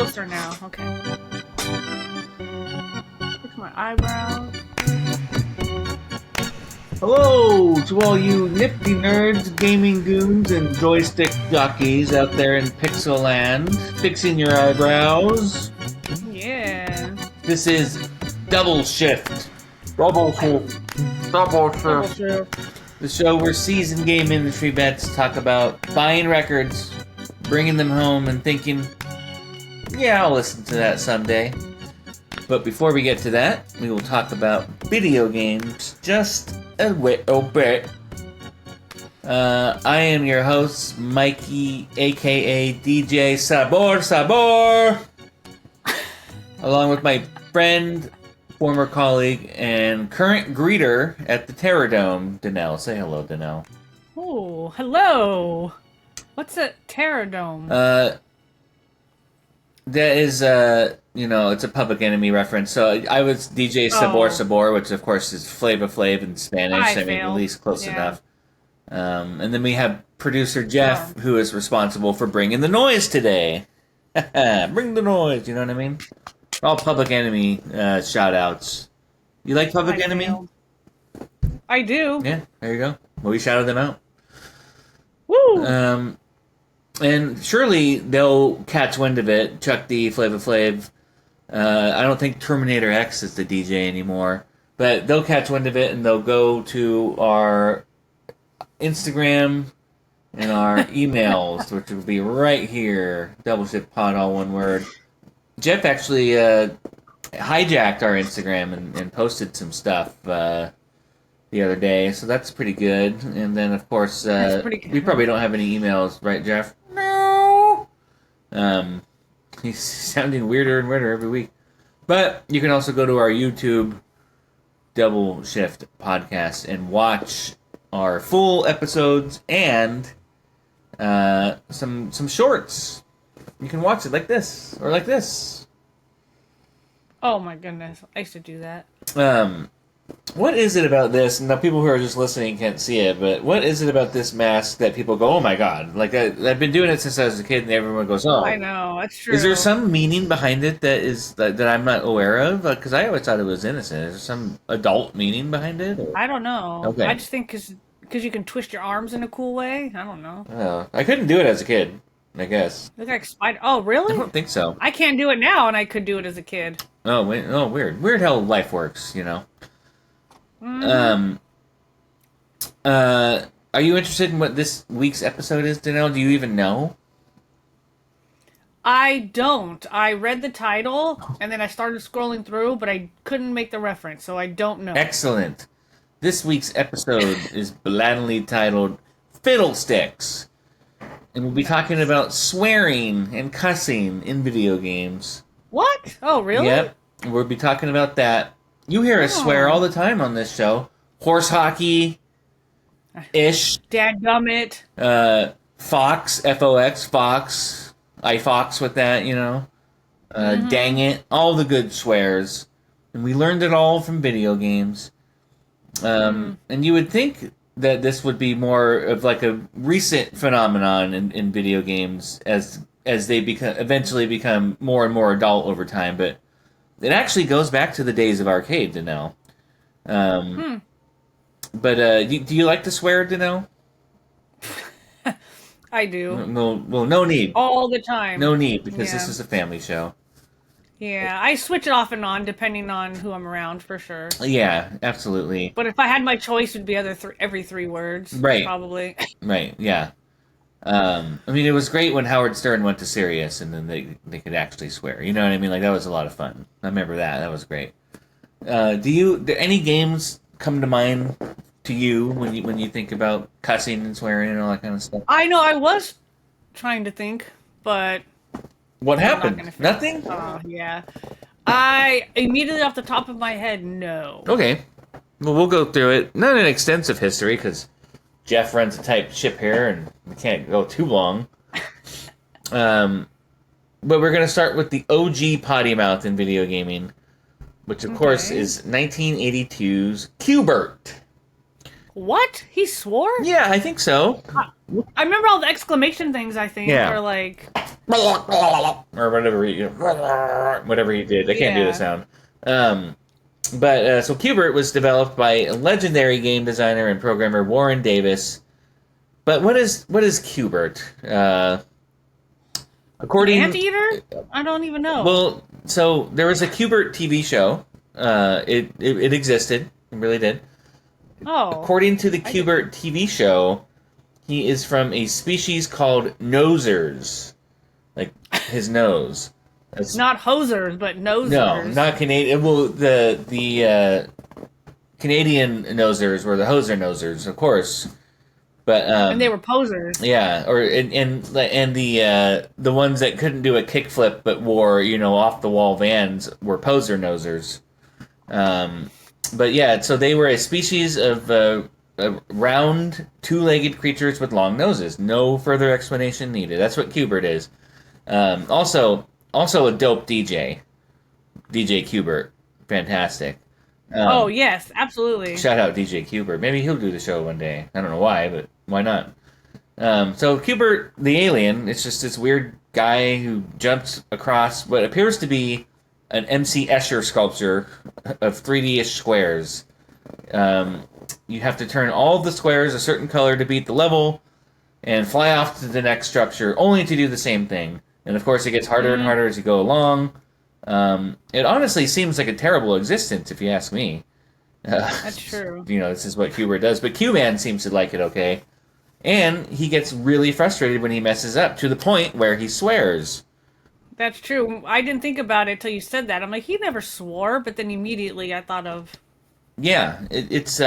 closer now. Okay. Fix my eyebrows. Hello to all you nifty nerds, gaming goons, and joystick jockeys out there in Pixel Land, fixing your eyebrows. Yeah. This is Double Shift. Double Shift. Double Double Shift. true. The show where seasoned game industry vets talk about buying records, bringing them home, and thinking, yeah, I'll listen to that someday. But before we get to that, we will talk about video games just a little bit. I am your host, Mikey, aka DJ Sabor, along with my friend, former colleague, and current greeter at the Terror Dome, Danelle. Say hello, Danelle. Oh, hello. What's a pterodome? That is, it's a Public Enemy reference. So I was DJ Sabor, which of course is Flava Flav in Spanish. At least close enough. And then we have producer Geoff, who is responsible for bringing the noise today. Bring the noise, you know what I mean? All Public Enemy shout-outs. You like Public Enemy? I do. Yeah, there you go. Well, we shouted them out. Woo! And surely they'll catch wind of it. Chuck D, Flava Flav. I don't think Terminator X is the DJ anymore. But they'll catch wind of it and they'll go to our Instagram and our emails, which will be right here. Double Shift Pod, all one word. Geoff actually hijacked our Instagram and posted some stuff the other day, so that's pretty good. And then, of course, we probably don't have any emails, right, Geoff? No! He's sounding weirder and weirder every week. But you can also go to our YouTube Double Shift Podcast and watch our full episodes and some shorts. You can watch it like this, or like this. Oh my goodness, I used to do that. What is it about this? Now, people who are just listening can't see it, but what is it about this mask that people go, oh my god? Like, I've been doing it since I was a kid, and everyone goes, oh. I know, that's true. Is there some meaning behind it that I'm not aware of? Because I always thought it was innocent. Is there some adult meaning behind it? Or? I don't know. Okay. I just think because you can twist your arms in a cool way. I don't know. Oh, I couldn't do it as a kid, I guess. Look like spider. Oh, really? I don't think so. I can't do it now, and I could do it as a kid. Oh, wait. Oh, weird. Weird how life works, you know. Mm. Are you interested in what this week's episode is, Danelle? Do you even know? I don't. I read the title, and then I started scrolling through, but I couldn't make the reference, so I don't know. Excellent. This week's episode is blandly titled Fiddlesticks. And we'll be talking about swearing and cussing in video games. What? Oh, really? Yep. We'll be talking about that. You hear us swear all the time on this show. Horse hockey. Ish. Dadgummit. Fox. F-O-X. Fox. I fox with that, you know. Dang it. All the good swears. And we learned it all from video games. And you would think that this would be more of like a recent phenomenon in video games as they eventually become more and more adult over time, but it actually goes back to the days of arcade, Danelle. But do you like to swear, Danelle? I do. No need. All the time. No need, because this is a family show. Yeah, I switch it off and on depending on who I'm around, for sure. Yeah, absolutely. But if I had my choice, it would be every 3 words. Right. Probably. Right, yeah. I mean, it was great when Howard Stern went to Sirius and then they could actually swear. You know what I mean? Like, that was a lot of fun. I remember that. That was great. Do any games come to mind to you when you think about cussing and swearing and all that kind of stuff? I know, I was trying to think, but... What happened? Nothing? Oh, yeah. I immediately off the top of my head, no. Okay. Well, we'll go through it. Not an extensive history, because Geoff runs a tight ship here, and we can't go too long. But we're going to start with the OG potty mouth in video gaming, which, of course, is 1982's QBert. What? He swore? Yeah, I think so. I remember all the exclamation things, I think, or like... or whatever he did. I can't do the sound. But so QBert was developed by legendary game designer and programmer Warren Davis. But what is QBert? According Anteater? I don't even know. Well, so there was a QBert TV show. It existed. It really did. Oh. According to the QBert TV show, he is from a species called nosers. Like his nose. That's, not hosers, but nosers. no, not Canadian. Well, the Canadian nosers were the hoser nosers, of course. But and they were posers. Yeah, or and the ones that couldn't do a kickflip but wore off the wall Vans were poser nosers. But yeah, so they were a species of round, two-legged creatures with long noses. No further explanation needed. That's what QBert is. Also a dope DJ QBert, fantastic. Oh yes, absolutely. Shout out DJ QBert. Maybe he'll do the show one day. I don't know why, but why not? So QBert, the alien, it's just this weird guy who jumps across what appears to be an MC Escher sculpture of 3D-ish squares. You have to turn all of the squares a certain color to beat the level, and fly off to the next structure, only to do the same thing. And of course, it gets harder and harder as you go along. It honestly seems like a terrible existence, if you ask me. That's true. This is what QBert does. But Q-Man seems to like it okay. And he gets really frustrated when he messes up, to the point where he swears. That's true. I didn't think about it till you said that. I'm like, he never swore, but then immediately I thought of... Yeah, it's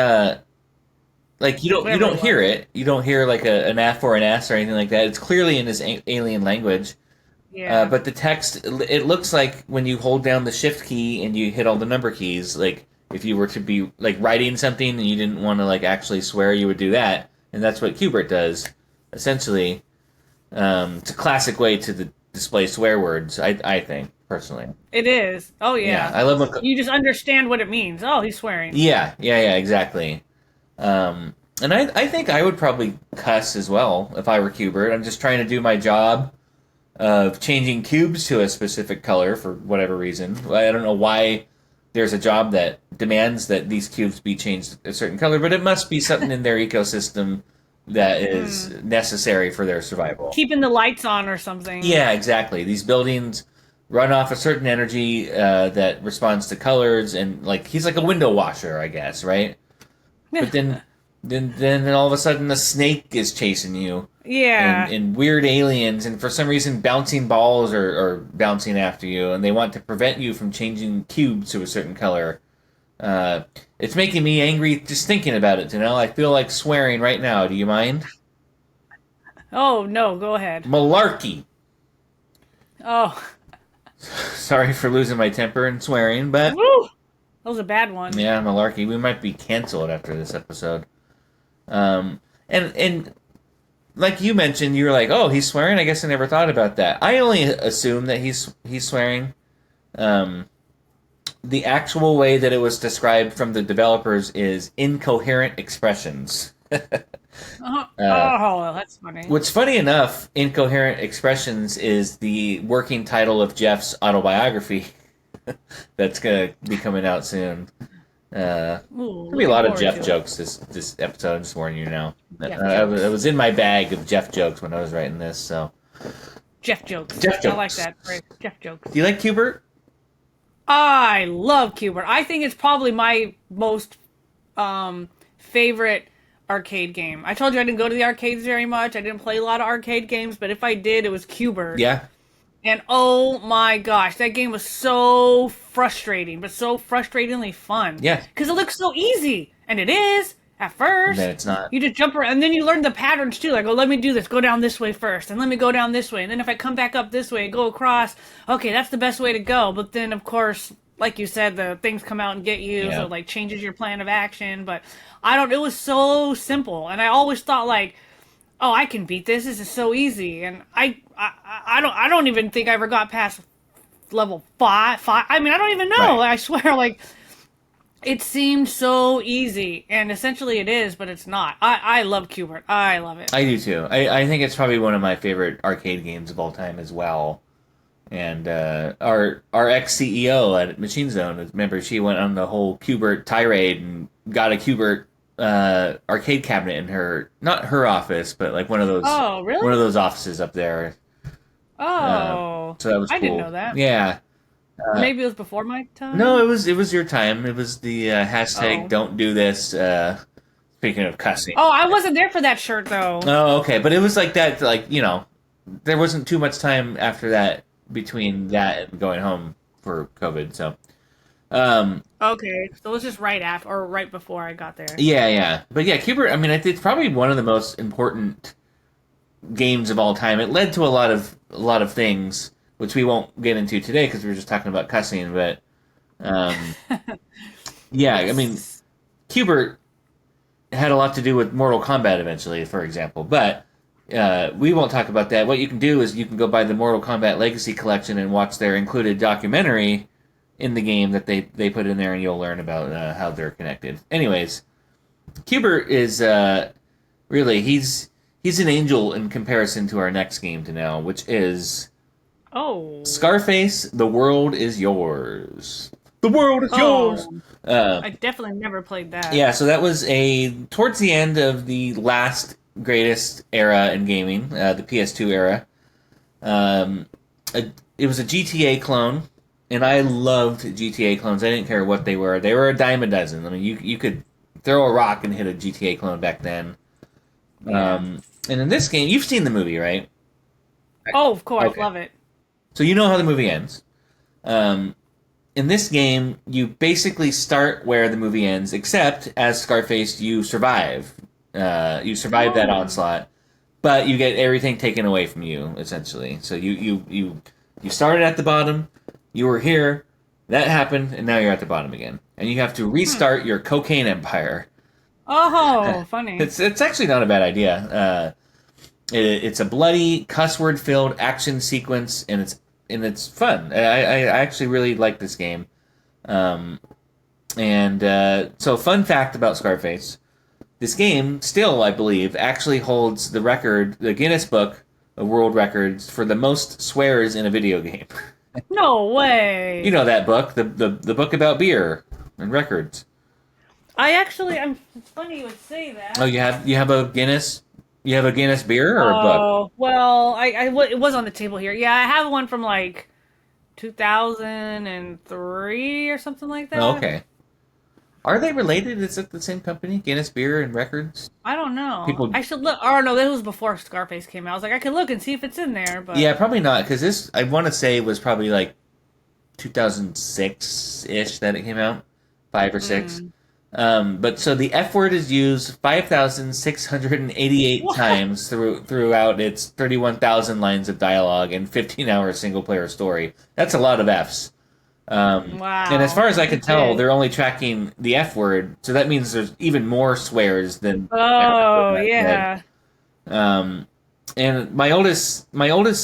like you don't hear it. You don't hear like an F or an S or anything like that. It's clearly in his alien language. Yeah. But the text, it looks like when you hold down the shift key and you hit all the number keys, like if you were to be like writing something and you didn't want to like actually swear, you would do that. And that's what QBert does, essentially. It's a classic way to display swear words, I think, personally. It is. Oh, yeah. I love when... You just understand what it means. Oh, he's swearing. Yeah, exactly. And I think I would probably cuss as well if I were QBert. I'm just trying to do my job of changing cubes to a specific color for whatever reason. I don't know why there's a job that demands that these cubes be changed a certain color, but it must be something in their ecosystem that is necessary for their survival. Keeping the lights on or something. Yeah, exactly. These buildings run off a certain energy that responds to colors, and like he's like a window washer, I guess, right? But then all of a sudden a snake is chasing you. Yeah. And weird aliens, and for some reason bouncing balls are bouncing after you, and they want to prevent you from changing cubes to a certain color. It's making me angry just thinking about it, I feel like swearing right now. Do you mind? Oh, no, go ahead. Malarkey. Oh. Sorry for losing my temper and swearing, but... Woo! That was a bad one. Yeah, Malarkey. We might be canceled after this episode. And like you mentioned, you were like, oh, he's swearing? I guess I never thought about that. I only assume that he's swearing. The actual way that it was described from the developers is incoherent expressions. Oh, that's funny. What's funny enough, Incoherent Expressions is the working title of Geoff's autobiography that's going to be coming out soon. There'll be a lot of Geoff jokes this episode, I'm just warning you now. I was in my bag of Geoff jokes when I was writing this, so... Jeff jokes. Jeff jokes. I like that phrase. Jeff jokes. Do you like QBert? I love QBert. I think it's probably my most favorite arcade game. I told you I didn't go to the arcades very much. I didn't play a lot of arcade games, but if I did, it was QBert. Yeah. And oh my gosh, that game was so frustrating, but so frustratingly fun. Yeah. Because it looks so easy. And it is, at first. And then it's not. You just jump around, and then you learn the patterns too. Like, oh, let me do this. Go down this way first, and let me go down this way. And then if I come back up this way, go across, okay, that's the best way to go. But then, of course, like you said, the things come out and get you, so, like, changes your plan of action. But it was so simple. And I always thought, like, oh, I can beat this. This is so easy. And I don't even think I ever got past level 5. I mean, I don't even know. Right. I swear, like, It seemed so easy, and essentially it is, but it's not. I love QBert. I love it. I do too. I think it's probably one of my favorite arcade games of all time as well. And our ex CEO at Machine Zone, remember, she went on the whole QBert tirade and got a QBert arcade cabinet in her, not her office, but like Oh, one really? of those offices up there. Oh, So that was I didn't know cool. that. Yeah. Maybe it was before my No, time. it was your time. It was the hashtag Oh. don't do this. Speaking of cussing. Oh, I wasn't there for that shirt though. Oh, okay, but it was like that. Like there wasn't too much time after that between that and going home for COVID. So, um, Okay, so it was just right after or right before I got there. yeah, yeah, but yeah, Cubert. I mean, it's probably one of the most important games of all time. It led to a lot of things, which we won't get into today because we were just talking about cussing. But um, yeah, I mean, Yes. Cubert had a lot to do with Mortal Kombat eventually, for example. But we won't talk about that. What you can do is you can go buy the Mortal Kombat Legacy Collection and watch their included documentary in the game that they put in there, and you'll learn about how they're connected. Anyways, Hubert is really he's an angel in comparison to our next game to now, which is Oh. Scarface. The world is yours. The world is yours. Oh. Uh, I definitely never played that. Yeah, so that was a towards the end of the last greatest era in gaming, the PS2 era. Um, it was a GTA clone, and I loved GTA clones. I didn't care what they were; they were a dime a dozen. I mean, you could throw a rock and hit a GTA clone back then. Yeah. And in this game, you've seen the movie, right? Oh, of course, Okay, love it. so you know how the movie ends. Um, in this game, you basically start where the movie ends, except as Scarface, you survive. You survive that Oh. onslaught, but you get everything taken away from you essentially. So you started at the bottom, you were here, that happened, and now you're at the bottom again, and you have to Hmm. restart your cocaine empire. Oh, funny. It's actually not a bad idea. It's a bloody cuss word filled action sequence, and it's fun. I actually really like this game. Um, and so, fun fact about Scarface: this game still, I believe, actually holds the record, the Guinness Book of World Records for the most swears in a video game. No You way. know that book, the book about beer and records. It's funny you would say Oh, that. you have a Guinness beer or a book? Oh, well, it was on the table here. Yeah, I have one from like 2003 or something like Oh, that. okay. Are they related? Is it the same company, Guinness Beer and Records? I don't know. People, I should look. Oh no, this was before Scarface came out. I was like, I could look and see if it's in there, but yeah, probably not because this I want to say was probably like 2006 ish that it came out, 5 or 6. mm. But so the F word is used 5,688 What? times throughout its 31,000 lines of dialogue and 15-hour single player story. That's a lot of Fs. And as Wow, far as I can that's tell, big. they're only tracking the F word, so that means there's even more swears than ever Oh back then. yeah. Um, and my oldest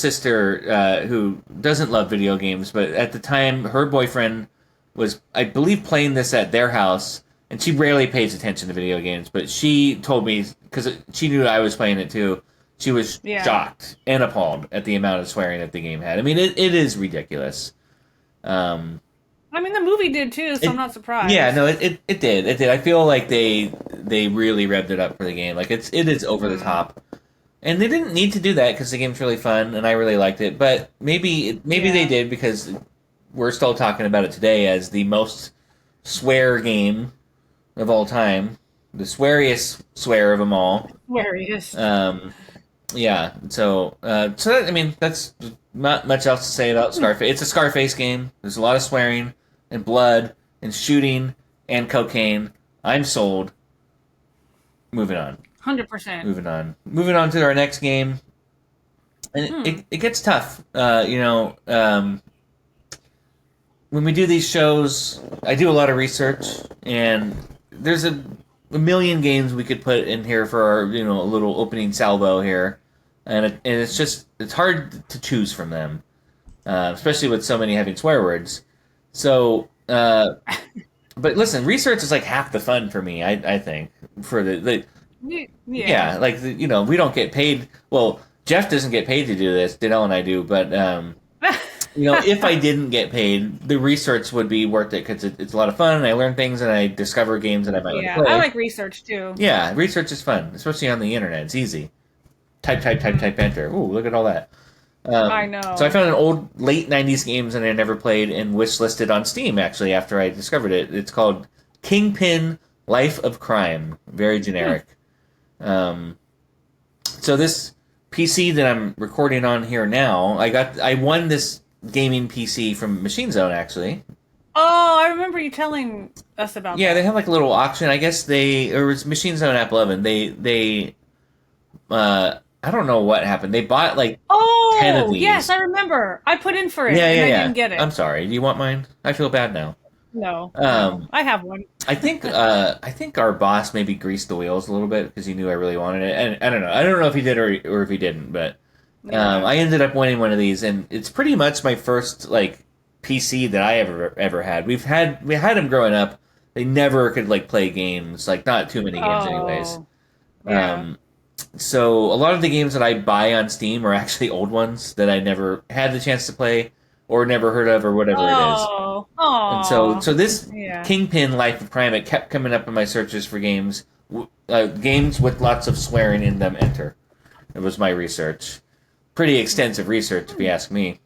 sister, who doesn't love video games, but at the time her boyfriend was, I believe, playing this at their house, and she rarely pays attention to video games. But she told me because she knew I was playing it too. She was Yeah. shocked and appalled at the amount of swearing that the game had. I mean, it is ridiculous. Um, I mean, the movie did too, so I'm it, not yeah, no, surprised. it did. It did. I feel like they really revved it up for the game. Like it is over the Mm, top. And they didn't need to do that because the game's really fun and I really liked it. But maybe they yeah. did because we're still talking about it today as the most swear game of all time, the sweariest swear of them all. Where he is. Um, yeah. So that, I mean, that's not much else to say about Scarface. It's a Scarface game. There's a lot of swearing and blood and shooting and cocaine. I'm sold. Moving on. 100%. Moving on to our next game. And Hmm. it gets tough. When we do these shows, I do a lot of research, and there's a million games we could put in here for our a little opening salvo here, and it's just it's hard to choose from them, especially with so many having swear words. So But listen, research is like half the fun for me. I think for the Yeah. yeah, like we don't get paid. Well, Geoff doesn't get paid to do this. Danelle and I do, but if I didn't get paid, the research would be worth it because it's a lot of fun, and I learn things, and I discover games that I might want to Yeah, I play. like research too. Yeah, research is fun, especially on the internet. It's easy. Type, type, type, type, enter. Ooh, look at all that. I So I know. found an old late '90s games that I never played and wishlisted on Steam. Actually, after I discovered it, it's called Kingpin: Life of Crime. Very generic. Um, so this PC that I'm recording on here now, I won this gaming PC from Machine Zone actually. Oh, I remember you telling us about Yeah, they that. have like a little auction. I guess it was Machine Zone App 11. They I don't know what happened. They bought like 10 of Oh, yes, these. I remember. I put in for it Yeah, and yeah, I yeah. didn't get I'm it. sorry. Do you want mine? I feel bad now. No, no, Um, I have one. I think our boss maybe greased the wheels a little bit because he knew I really wanted it, and I don't know. I don't know if he did or if he didn't, but Yeah. I ended up winning one of these, and it's pretty much my first like PC that I ever had. We had them growing up. They never could like play games, like not too many games, anyways. Oh, yeah. Um, so a lot of the games that I buy on Steam are actually old ones that I never had the chance to play or never heard of or whatever it is. Oh, And oh, so this yeah. Kingpin Life of Crime, it kept coming up in my searches for games, games with lots of swearing in them. Enter. It was my research, pretty extensive research if you ask me.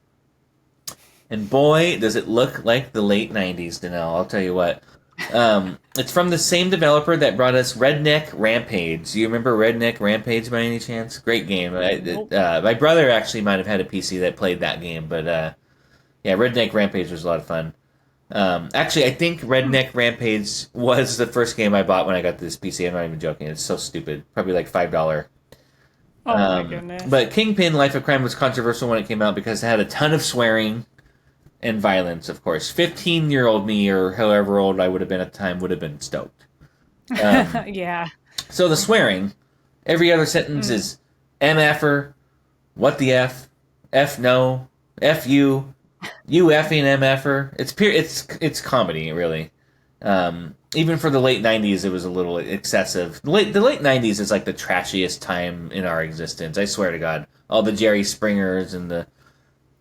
And boy, does it look like the late '90s, Danelle. I'll tell you what. It's from the same developer that brought us Redneck Rampage. Do you remember Redneck Rampage by any chance? Great game. Nope. My brother actually might have had a PC that played that game, but yeah, Redneck Rampage was a lot of fun. Actually, I think Hmm. Redneck Rampage was the first game I bought when I got this PC. I'm not even joking. It's so stupid. Probably like $5. Oh my goodness. But Kingpin Life of Crime was controversial when it came out because it had a ton of swearing and violence, of course. 15-year-old me, or however old I would have been at the time, would have been stoked. Um, Yeah. so the swearing, every other sentence Mm. is MFer, what the F, F no, F you effing MFer. It's comedy, really. Even for the late '90s, it was a little excessive. The late '90s is like the trashiest time in our existence. I swear to God, all the Jerry Springers and the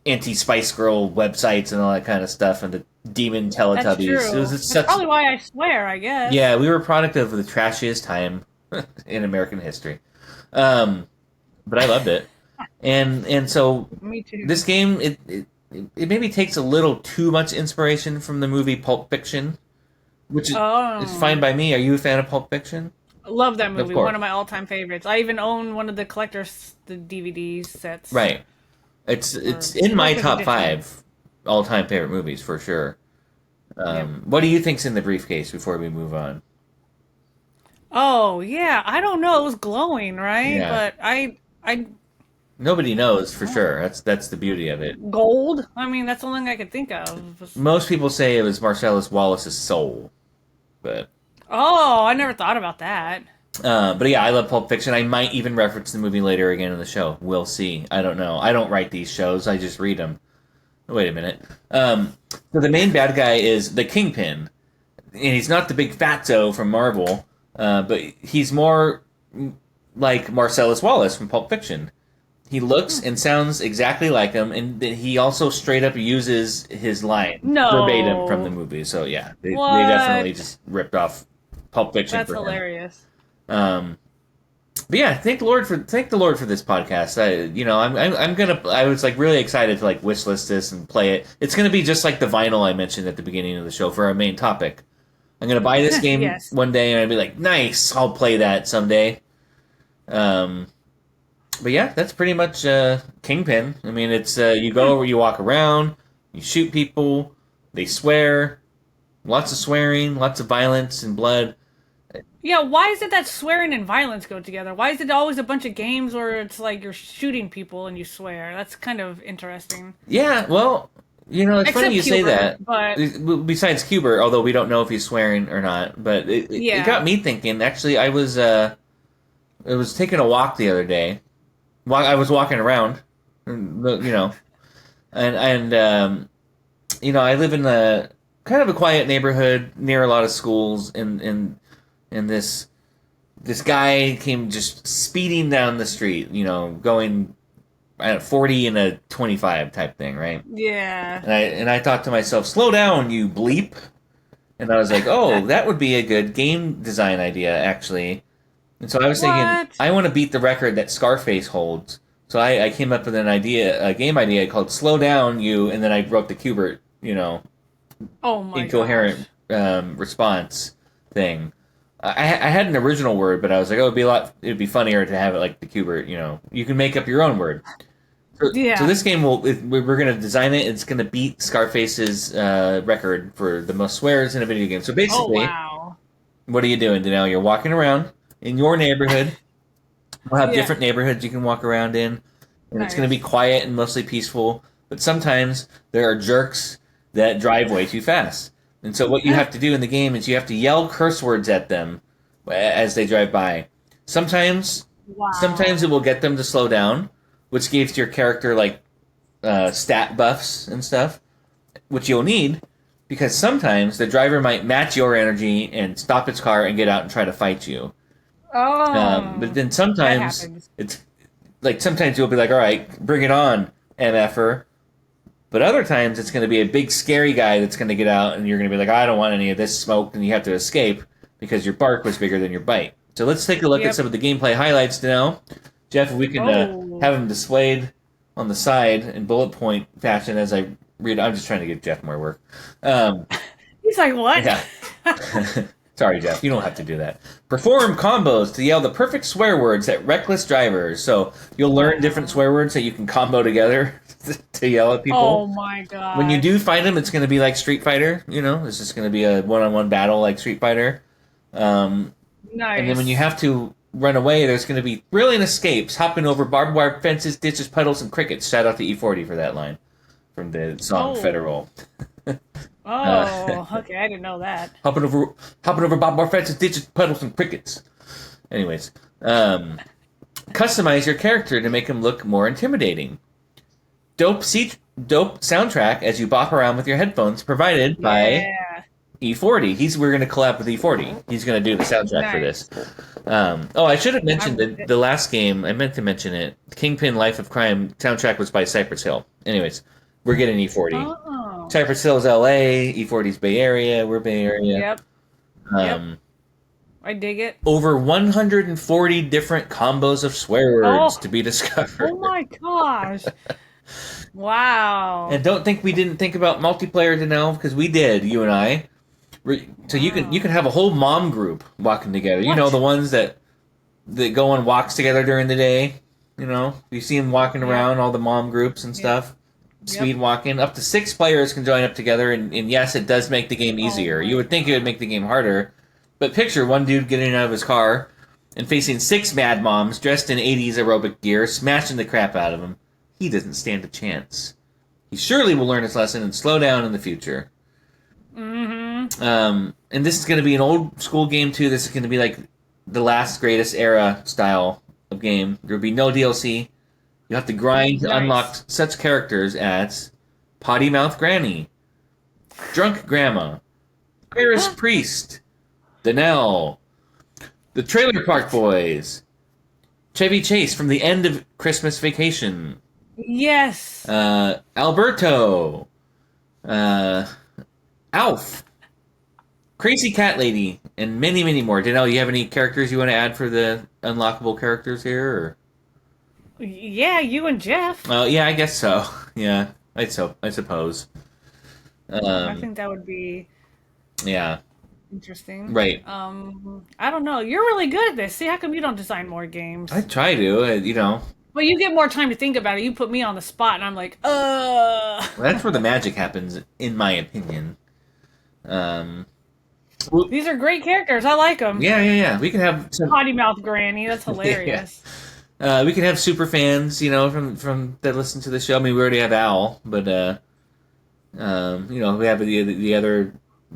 anti-Spice Girl websites and all that kind of stuff, and the demon That's Teletubbies. It was true. just That's such. probably why I swear, I guess. Yeah, we were a product of the trashiest time in American history. Um, but I loved it, and so Me this too. game it maybe takes a little too much inspiration from the movie Pulp Fiction, which is it's fine Oh. by me. Are you a fan of Pulp Fiction? Love that Of movie. One course, of my all-time favorites. I even own one of the collector's the DVD sets right. It's for in my collector's top edition. five all time favorite movies for sure. Yep. What do you think's in the briefcase before we move on? Oh, yeah. I don't know. It was glowing, right? Yeah, But I nobody knows for oh, sure. That's the beauty of it. gold. I mean, that's the only thing I could think of. Most people say it was Marcellus Wallace's soul, but Oh, I never thought about that. but yeah, I love Pulp Fiction. I might even reference the movie later again in the show. We'll see. I don't know. I don't write these shows. I just read them. Wait a minute. So the main bad guy is the Kingpin, and he's not the big fatso from Marvel, but he's more like Marcellus Wallace from Pulp Fiction. He looks and sounds exactly like him, and he also straight up uses his line verbatim from the No. movie. So yeah, they definitely What? just ripped off Pulp Fiction That's for him. hilarious. Um, but yeah, thank the Lord for this podcast. I'm gonna. I was like really excited to like wishlist this and play it. It's gonna be just like the vinyl I mentioned at the beginning of the show for our main topic. I'm gonna buy this game Yes. one day and I'll be like, nice, I'll play that someday. Um, but yeah, that's pretty much Kingpin. I mean, it's you Hmm. go where you walk around, you shoot people, they swear, lots of swearing, lots of violence and blood. Yeah, why is it that swearing and violence go together? Why is it always a bunch of games where it's like you're shooting people and you swear? That's kind of interesting. Yeah, well, it's funny Except you say QBert, that. but Besides QBert, although we don't know if he's swearing or not, but it got yeah. me thinking. Actually, I was taking a walk the other day. I was walking around, and I live in the kind of a quiet neighborhood near a lot of schools, and this guy came just speeding down the street, going at 40 and a 25 type thing, right? Yeah. And I thought to myself, slow down, you bleep. And I was like, oh, that would be a good game design idea, actually. And so I was thinking, What? I want to beat the record that Scarface holds. So I came up with a game idea called Slow Down, You, and then I wrote the QBert, Oh my incoherent gosh. response thing. I had an original word, but I was like, oh, it'd be funnier to have it like the QBert, you can make up your own word. So Yeah. this game we're going to design it. It's going to beat Scarface's record for the most swears in a video game. So Oh basically, wow. what are you doing, Danelle? You're walking around in your neighborhood. We'll have Yeah. different neighborhoods you can walk around in, and it's going to be Nice. quiet and mostly peaceful. But sometimes there are jerks that drive way too fast. And so what you have to do in the game is you have to yell curse words at them as they drive by. Sometimes Wow. it will get them to slow down, which gives your character like stat buffs and stuff, which you'll need because sometimes the driver might match your energy and stop its car and get out and try to fight you. But Oh, then that sometimes happens. it's like sometimes you'll be like, all right, bring it on, MFer. But other times it's going to be a big scary guy that's going to get out and you're going to be like, I don't want any of this smoke, and you have to escape because your bark was bigger than your bite. So let's take a look at Yep. some of the gameplay highlights now. Jeff, if we can Oh. have them displayed on the side in bullet point fashion as I read. I'm just trying to give Jeff more work. Um, He's like, what? yeah. Sorry, Jeff. You don't have to do that. Perform combos to yell the perfect swear words at reckless drivers. So you'll learn different swear words that you can combo together to yell at Oh people. my gosh. When you do fight them, it's going to be like Street Fighter. It's just going to be a one-on-one battle like Street Fighter. And then when you Nice. have to run away, there's going to be brilliant escapes, hopping over barbed wire fences, ditches, puddles, and crickets. Shout out to E40 for that line from the song Oh. Federal. Oh, okay. I didn't know that. Hopping over barbed wire fences, ditches, puddles, and crickets. Anyways, customize your character to make him look more intimidating. Dope soundtrack as you bop around with your headphones, provided by Yeah. E40. We're going to collab with E40. He's going to do the soundtrack for Nice. this. I should have mentioned I'm with it. the last game. I meant to mention it. Kingpin Life of Crime soundtrack was by Cypress Hill. Anyways, we're getting E40. Oh. Cypress Hill's LA, E40's Bay Area. We're Bay Area. Yep. Um, I dig it. Over 140 different combos of swear words to be discovered. Oh my gosh. Wow. And don't think we didn't think about multiplayer to know, because we did, you and I. So you can have a whole mom group walking together. What? The ones that go on walks together during the day. You see them walking around, all the mom groups and stuff. Speed walking. Up to 6 players can join up together, and yes, it does make the game easier. my You would think it would make the game harder, but picture one dude getting out of his car and facing 6 mad moms dressed in 80s aerobic gear, smashing the crap out of him. He doesn't stand a chance. He surely will learn his lesson and slow down in the future. Mm-hmm. And this is going to be an old school game too. This is going to be like the last greatest era style of game. There will be no DLC. You have to grind to unlock such characters as Potty Mouth Granny, Drunk Grandma, Paris Priest, Danelle, the Trailer Park Boys, Chevy Chase from the end of Christmas Vacation, Yes. Alberto, Alf, Crazy Cat Lady, and many, many more. Danelle, you have any characters you want to add for the unlockable characters here? Or? Yeah, you and Geoff. Yeah, I guess so. Yeah, I suppose. I think that would be Yeah, interesting. right. I don't know. You're really good at this. See, how come you don't design more games? I try to, Well, you get more time to think about it. You put me on the spot, and I'm like, that's where the magic happens, in my opinion. These are great characters. I like them. Yeah. We can have some. Potty mouth Granny. That's hilarious. We can have super fans, from that listen to the show. I mean, we already have Al, but we have the other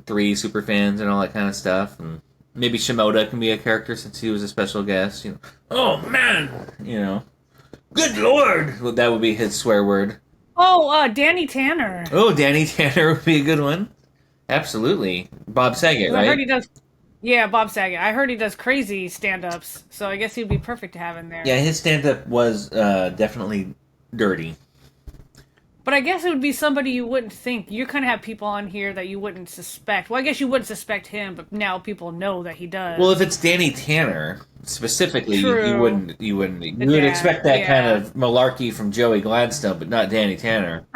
3 super fans and all that kind of stuff, and maybe Shimoda can be a character since he was a special guest. Oh man, good lord, well, that would be his swear word. Oh, Danny Tanner. Oh, Danny Tanner would be a good one. Absolutely. Bob Saget, 'Cause I heard right? he does. Yeah, Bob Saget. I heard he does crazy stand-ups, so I guess he'd be perfect to have in Yeah, there. his stand-up was definitely dirty. But I guess it would be somebody you wouldn't think. You kind of have people on here that you wouldn't suspect. Well, I guess you wouldn't suspect him, but now people know that he Well, if does. it's Danny Tanner specifically, True. you The would dad. expect that kind Yeah. of malarkey from Joey Gladstone, but not Danny Tanner.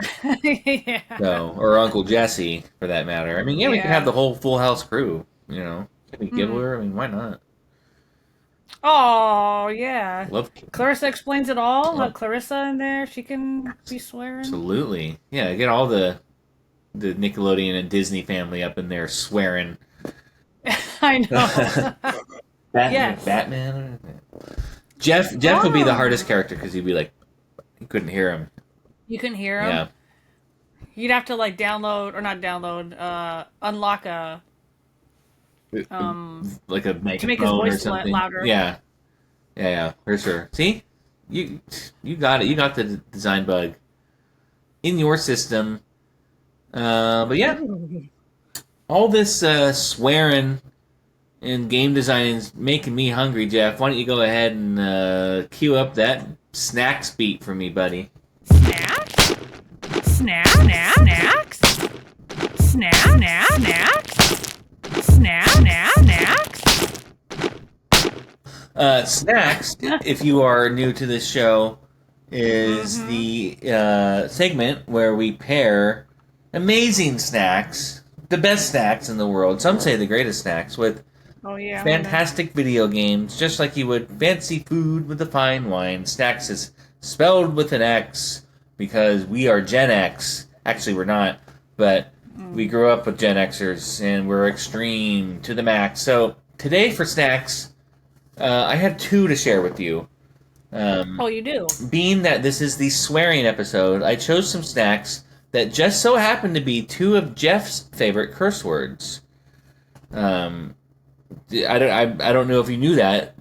Yeah. So, or Uncle Jesse, for that matter. I mean, yeah, we could have Yeah. the whole Full House crew. Maybe Hmm. Gibbler. I mean, why not? Oh, yeah. Love. Clarissa explains it all. Oh, Clarissa in there, she can be swearing. absolutely. Yeah, get all the Nickelodeon and Disney family up in there swearing. I know. Batman, Yes. Batman. Jeff would be the hardest Oh. character because he'd be like, you couldn't hear him. You can hear him. Yeah, You'd have to like download or not download, unlock a like a to make his megaphone or voice something. louder. Yeah, for sure. See, you you got it. You got the design bug in your system. But yeah, all this swearing and game designing is making me hungry, Jeff. Why don't you go ahead and cue up that snacks beat for me, buddy? Snacks? Snacks? Snacks? Snacks? Snacks, if you are new to this show, is the segment where we pair amazing snacks, the best snacks in the world, some say the greatest snacks, with Oh yeah. fantastic video games, just like you would fancy food with a fine wine. Snacks is spelled with an X because we are Gen X. Actually, we're not, but we grew up with Gen Xers and we're extreme to the max. So today for snacks, I have two to share with you. Oh, you do. Being that this is the swearing episode, I chose some snacks that just so happen to be two of Jeff's favorite curse words. I don't know if you knew that.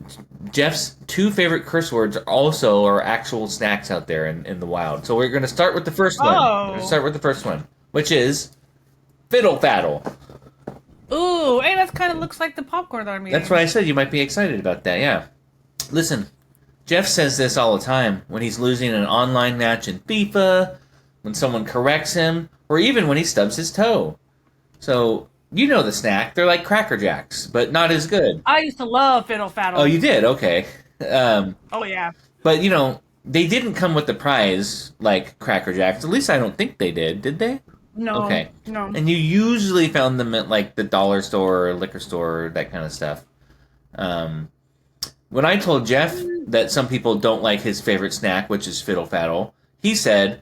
Jeff's two favorite curse words also are actual snacks out there in the wild. So we're going to start with the first one. We're going to Oh. start with the first one, which is Fiddle Faddle. Ooh, hey, that kind of looks like the popcorn that I'm eating. That's why I said you might be excited about that, yeah. Listen, Jeff says this all the time when he's losing an online match in FIFA, when someone corrects him, or even when he stubs his toe. So, you know the snack. They're like Cracker Jacks, but not as good. I used to love Fiddle Faddle. Oh, you did? Okay. Oh yeah. But, they didn't come with the prize like Cracker Jacks. At least I don't think they did they? No. Okay. No. And you usually found them at, like, the dollar store or liquor store, that kind of stuff. When I told Jeff that some people don't like his favorite snack, which is Fiddle Faddle, he said,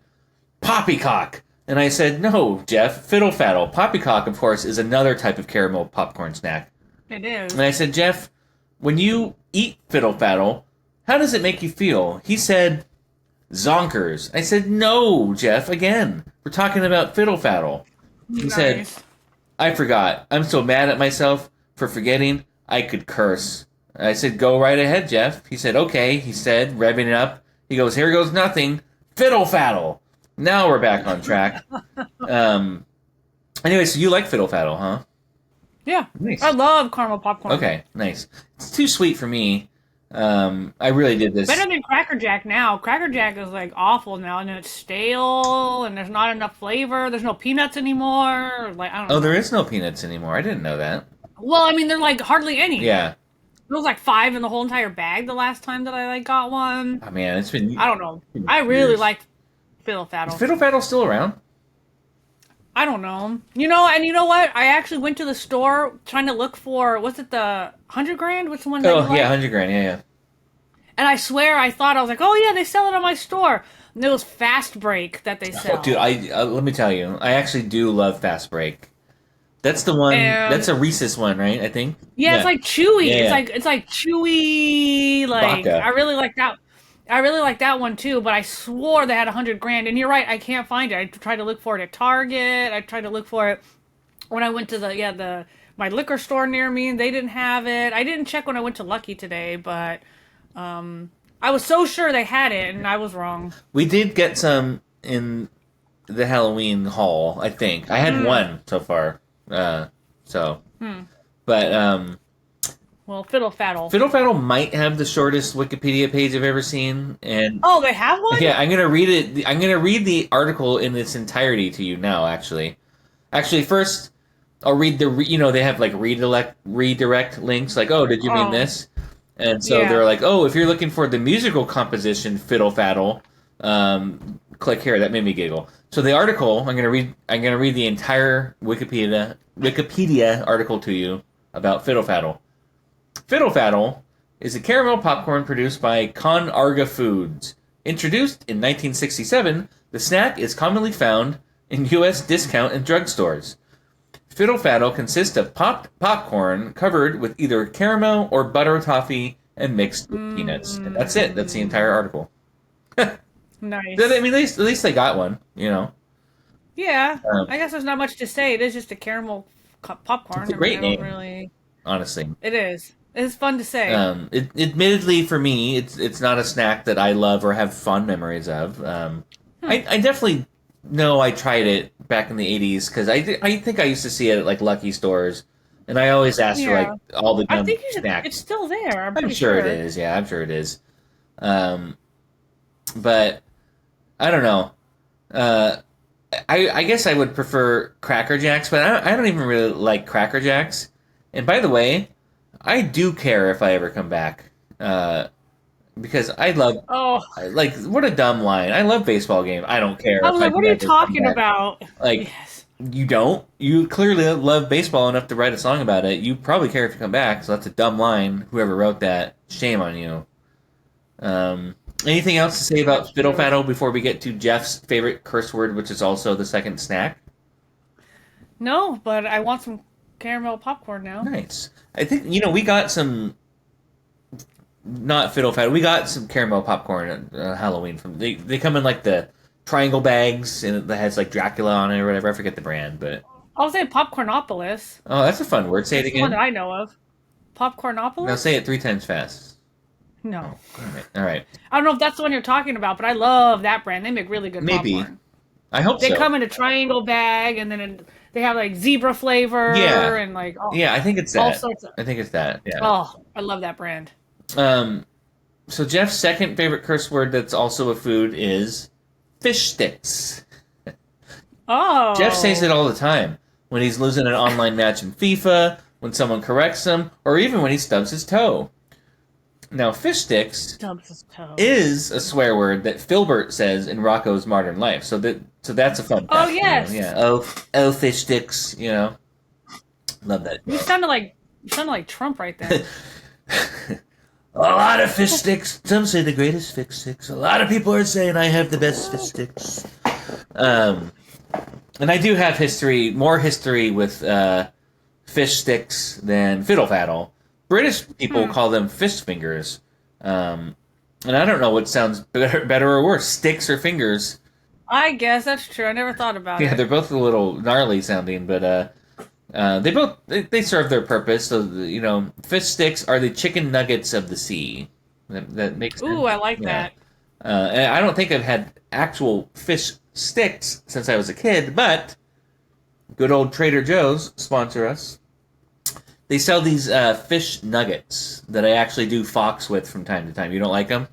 Poppycock. And I said, no, Jeff, Fiddle Faddle. Poppycock, of course, is another type of caramel popcorn snack. It is. And I said, Jeff, when you eat Fiddle Faddle, how does it make you feel? He said, zonkers. I said, no, Jeff, again. We're talking about Fiddle Faddle. He said, Nice. I forgot. I'm so mad at myself for forgetting I could curse. I said, go right ahead, Jeff. He said, okay, he said, revving it up. He goes, here goes nothing. Fiddle Faddle. Now we're back on track. Anyway, so you like Fiddle Faddle, huh? Yeah. Nice. I love caramel popcorn. Okay, nice. It's too sweet for me. I really did this. Better than Cracker Jack now. Cracker Jack is like awful now, and it's stale, and there's not enough flavor. There's no peanuts anymore. Like I don't know. Oh, there is no peanuts anymore. I didn't know that. Well, I mean, they're like hardly any. Yeah. There was like 5 in the whole entire bag the last time that I like got one. Oh, man, it's been... I don't know. I really years. like Fiddle Faddle. Is Fiddle Faddle still around? I don't know. You know what? I actually went to the store trying to look for, was it the 100 grand? Which one? That you Oh, like? yeah, 100 grand, yeah. And I swear I thought, I was like, oh yeah, they sell it on my store. And it was Fast Break that they sell. Oh, dude, let me tell you, I actually do love Fast Break. That's the one, And- that's a Reese's one, right, I think? Yeah, it's like chewy. Yeah. It's like chewy. Like Vodka. I really like that. I really like that one too. But I swore they had 100 grand. And you're right, I can't find it. I tried to look for it at Target. I tried to look for it when I went to my liquor store near me, and they didn't have it. I didn't check when I went to Lucky today, but I was so sure they had it, and I was wrong. We did get some in the Halloween haul, I think. I had one so far. So, but Well, Fiddle Faddle. Fiddle Faddle might have the shortest Wikipedia page I've ever seen, and Oh, they have one? yeah, I'm gonna read it. I'm gonna read the article in its entirety to you now. Actually, first I'll read they have like redirect links. Like, oh, did you mean this? And so Yeah. they're like, oh, if you're looking for the musical composition Fiddle Faddle, click here. That made me giggle. So the article I'm gonna read the entire Wikipedia article to you about Fiddle Faddle. Fiddle Faddle is a caramel popcorn produced by Con Arga Foods. Introduced in 1967, the snack is commonly found in U.S. discount and drugstores. Fiddle Faddle consists of popped popcorn covered with either caramel or butter toffee and mixed with peanuts. And that's it. That's the entire article. Nice. I mean, at least they got one, you know. Yeah. I guess there's not much to say. It is just a caramel popcorn. It's a great name. Really... Honestly. It is. It's fun to say. Admittedly, for me, it's not a snack that I love or have fond memories of. I definitely know I tried it back in the 80s because I think I used to see it at like Lucky stores, and I always asked for like all the I think snacks. it's still there. I'm sure it is. Yeah, I'm sure it is. But I don't know. I guess I would prefer Cracker Jacks, but I don't even really like Cracker Jacks. And by the way, I do care if I ever come back. Because I love... Oh. Like, what a dumb line. I love baseball game. I don't care. I was like, what are you talking about? Like, yes. You don't? You clearly love baseball enough to write a song about it. You probably care if you come back, so that's a dumb line. Whoever wrote that, shame on you. Anything else to say about Fiddle Faddle before we get to Geoff's favorite curse word, which is also the second snack? No, but I want some caramel popcorn now. Nice. I think, we got some... Not Fiddle Faddle. We got some caramel popcorn at Halloween. They come in like the triangle bags, and it has like Dracula on it or whatever. I forget the brand, but... I'll say Popcornopolis. Oh, that's a fun word. Say it again. That's the one that I know of. Popcornopolis? Now say it 3 times fast. No. All right. I don't know if that's the one you're talking about, but I love that brand. They make really good popcorn. I hope so. They come in a triangle bag, and then they have like zebra flavor. Yeah. And like... Oh, yeah, I think it's that. All sorts of... I think it's that, yeah. Oh, I love that brand. So Geoff's second favorite curse word that's also a food is fish sticks. Oh. Geoff says it all the time. When he's losing an online match in FIFA, when someone corrects him, or even when he stubs his toe. Now, fish sticks is a swear word that Filbert says in Rocco's Modern Life. So that's a fun fact. Oh, yes. Yeah. Oh, fish sticks, Love that. You sounded like Trump right there. A lot of fish sticks. Some say the greatest fish sticks. A lot of people are saying I have the best fish sticks. And I do have more history with fish sticks than Fiddle Faddle. British people call them fish fingers. And I don't know what sounds better or worse, sticks or fingers. I guess that's true. I never thought about it. Yeah, they're both a little gnarly sounding, but they serve their purpose. So fish sticks are the chicken nuggets of the sea. That makes sense. Ooh, I like that. And I don't think I've had actual fish sticks since I was a kid, but good old Trader Joe's sponsor us. They sell these fish nuggets that I actually do fox with from time to time. You don't like them?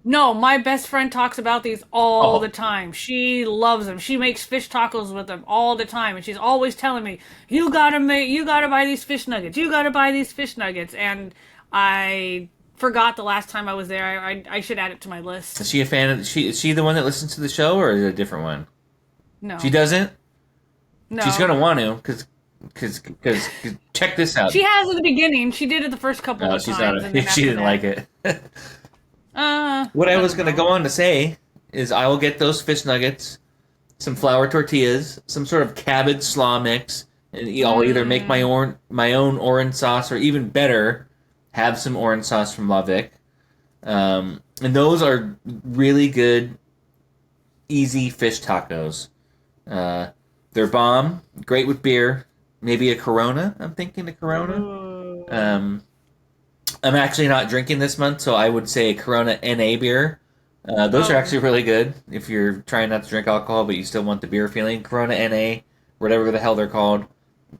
No, my best friend talks about these all the time. She loves them. She makes fish tacos with them all the time, and she's always telling me, "You gotta buy these fish nuggets. You gotta buy these fish nuggets." And I forgot the last time I was there. I should add it to my list. Is she a fan of? Is she the one that listens to the show, or is it a different one? No, she doesn't. No, she's gonna want to because check this out. She has at the beginning. She did it the first couple of times. She didn't like it. What I was going to go on to say is I will get those fish nuggets, some flour tortillas, some sort of cabbage slaw mix, and I'll either make my own orange sauce, or even better, have some orange sauce from La Vic. And those are really good, easy fish tacos. They're bomb, great with beer, maybe a Corona. I'm thinking a Corona. I'm actually not drinking this month, so I would say Corona NA beer. Those are actually really good if you're trying not to drink alcohol, but you still want the beer feeling. Corona NA, whatever the hell they're called.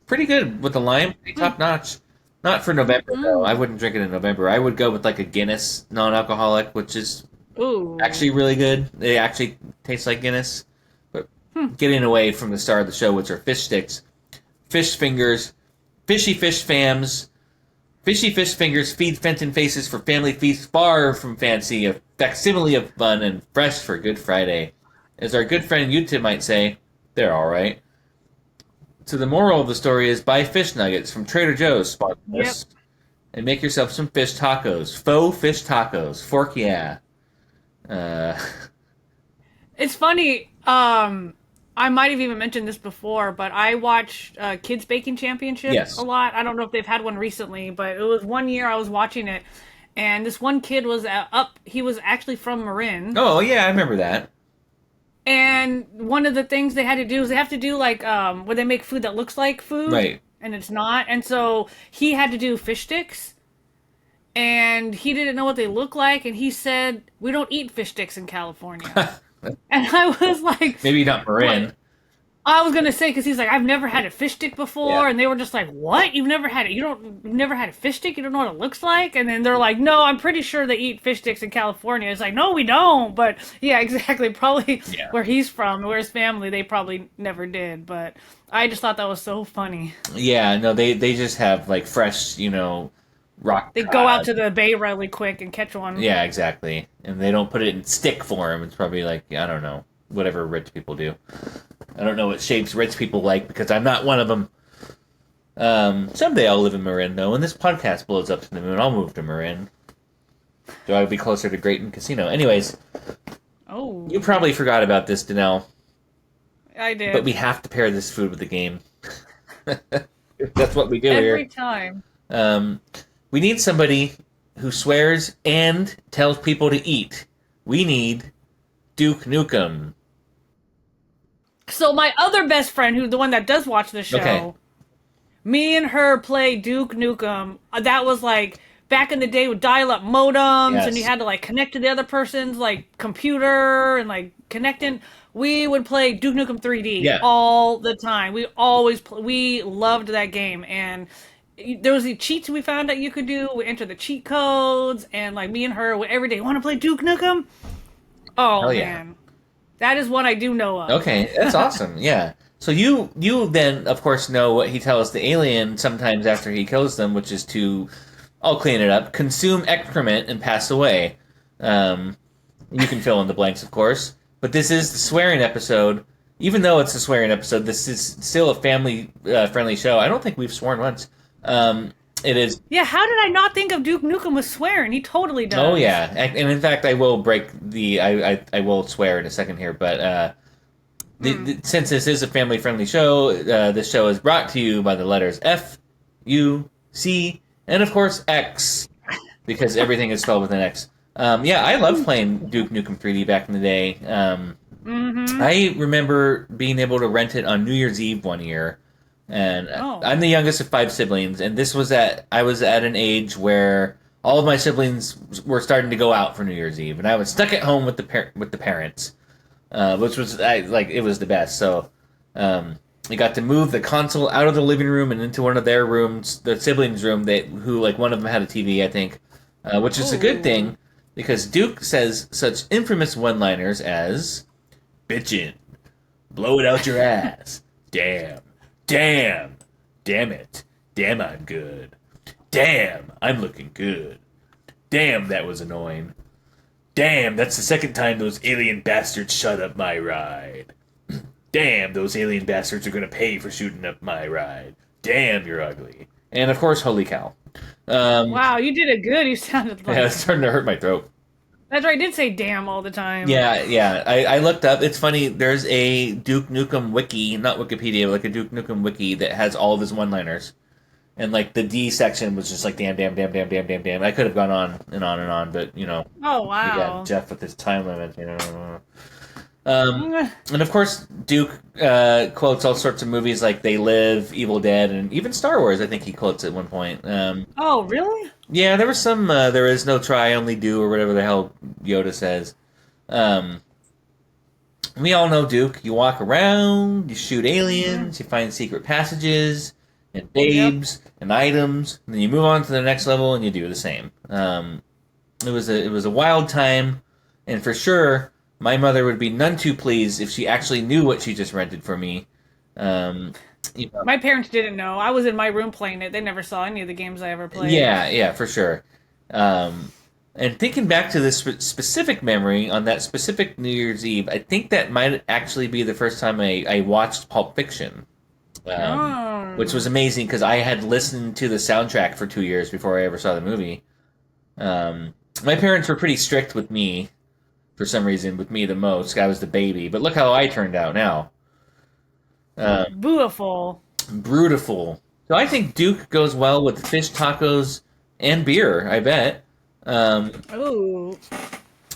pretty good with the lime, pretty top notch. Not for November though. I Mm. wouldn't drink it in November. I would go with like a Guinness non-alcoholic, which is Ooh. actually really good. They actually taste like Guinness. But Hmm. getting away from the star of the show, which are fish sticks, fish fingers, fishy fish fams, fishy fish fingers feed Fenton faces for family feasts far from fancy, a facsimile of fun and fresh for Good Friday. As our good friend Yuta might say, they're alright. So the moral of the story is buy fish nuggets from Trader Joe's, Yep. Spartacus, and make yourself some fish tacos. Faux fish tacos. Fork yeah. Uh, It's funny. I might have even mentioned this before, but I watched Kids Baking Championship a yes. lot. I don't know if they've had one recently, but it was one year I was watching it, and this one kid was up. He was actually from Marin, Oh, yeah, I remember that. and one of the things they had to do is they have to do like where they make food that looks like food, Right. and it's not. And so he had to do fish sticks, and he didn't know what they look like, and he said, "We don't eat fish sticks in California." And I was like, Maybe not "What?" Marin. I was gonna say because he's like, I've never had a fish stick Yeah. before, and they were just like, "What? You've never had it? You've never had a fish stick? You don't know what it looks like?" And then they're like, "No, I'm pretty sure they eat fish sticks in California." It's like, "No, we don't." But yeah, exactly. Probably Yeah. where he's from, where his family, they probably never did. But I just thought that was so funny. Yeah, no, they just have like fresh, rock They go out cod. to the bay really quick and catch one. Yeah, exactly. And they don't put it in stick form. It's probably like, I don't know, whatever rich people do. I don't know what shapes rich people like because I'm not one of them. Someday I'll live in Marin, though. When this podcast blows up to the moon, I'll move to Marin. So I'll be closer to Grayton Casino. Anyways, Oh, you probably forgot about this, Danelle, I did but we have to pair this food with the game. That's what we do every here. time. Um, we need somebody who swears and tells people to eat. We need Duke Nukem. So my other best friend, who's the one that does watch the show, Okay. me and her play Duke Nukem. That was like back in the day with dial-up modems, and you Yes. had to like connect to the other person's like computer and like connecting. We would play Duke Nukem 3D Yeah. all the time. We loved that game, and there was the cheats we found that you could do. We enter the cheat codes, and like me and her would every day want to play Duke Nukem. Oh Hell yeah. man, that is one I do know of. Okay, that's awesome. Yeah. So you then of course know what he tells the alien sometimes after he kills them, which is to I'll clean it up, consume excrement and pass away. You can fill in the blanks, of course. But this is the swearing episode. Even though it's a swearing episode, this is still a family friendly show. I don't think we've sworn once. It is. Yeah, how did I not think of Duke Nukem with swearing? He totally does. Oh yeah, and in fact, I will break the. I will swear in a second here, but since this is a family friendly show, this show is brought to you by the letters F, U, C, and of course X, because everything is spelled with an X. Yeah, I loved playing Duke Nukem 3D back in the day. I remember being able to rent it on New Year's Eve one year, and Oh. I'm the youngest of five siblings, and I was at an age where all of my siblings were starting to go out for New Year's Eve, and I was stuck at home with the parents, which was it was the best. So we got to move the console out of the living room and into one of their rooms, the siblings' room. Who like one of them had a TV, I think, which is a good Ooh. thing because Duke says such infamous one-liners as "bitchin'," "blow it out your ass," "damn," "damn," "damn it," "damn I'm good," "damn I'm looking good," "damn that was annoying," "damn that's the second time those alien bastards shut up my ride," "damn those alien bastards are gonna pay for shooting up my ride," "damn you're ugly," and of course "holy cow." Wow, you did it good. You sounded Yeah, like it's starting to hurt my throat. that's right. I did say damn all the time. Yeah. I looked up. It's funny. There's a Duke Nukem wiki, not Wikipedia, but like a Duke Nukem wiki that has all of his one-liners. And like the D section was just like damn, damn, damn, damn, damn, damn, damn. I could have gone on and on and on, but Oh we wow. got Geoff with his time limit. And of course, Duke quotes all sorts of movies like They Live, Evil Dead, and even Star Wars. I think he quotes at one point. Oh really? Yeah, there was some "there is no try, only do" or whatever the hell Yoda says. Um, we all know Duke. You walk around, you shoot aliens, you find secret passages, and Yep. babes and items, and then you move on to the next level and you do the same. It was a wild time, and for sure, my mother would be none too pleased if she actually knew what she just rented for me. Um, you know, My parents didn't know. I was in my room playing it. They never saw any of the games I ever played. yeah, yeah, for sure. Um, and thinking back to this specific memory on that specific New Year's Eve, I think that might actually be the first time I watched Pulp Fiction, which was Oh. amazing because I had listened to the soundtrack for 2 years before I ever saw the movie. My parents were pretty strict with me for some reason, with me the most. I was the baby, but look how I turned out now. Beautiful. Brutiful. So I think Duke goes well with fish tacos and beer. I bet. Um, Ooh.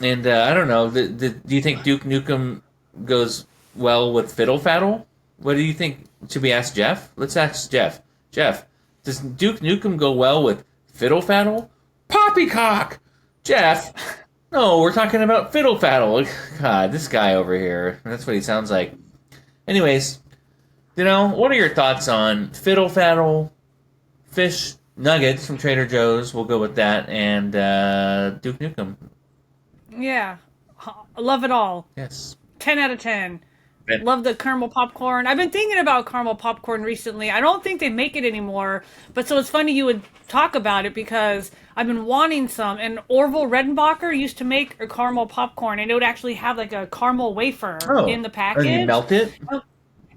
and I don't know. Do you think Duke Nukem goes well with Fiddle Faddle? What do you think? Should we ask Geoff? Let's ask Geoff. Geoff, does Duke Nukem go well with Fiddle Faddle? Poppycock! Geoff! No, we're talking about Fiddle Faddle. God, this guy over here. That's what he sounds like. Anyways, what are your thoughts on Fiddle Faddle, fish nuggets from Trader Joe's? We'll go with that, and Duke Nukem. Yeah. I love it all. Yes. 10 out of 10. Ben. Love the caramel popcorn. I've been thinking about caramel popcorn recently. I don't think they make it anymore, but so it's funny you would talk about it because I've been wanting some. And Orville Redenbacher used to make a caramel popcorn, and it would actually have like a caramel wafer in Oh, the and you package. melt it?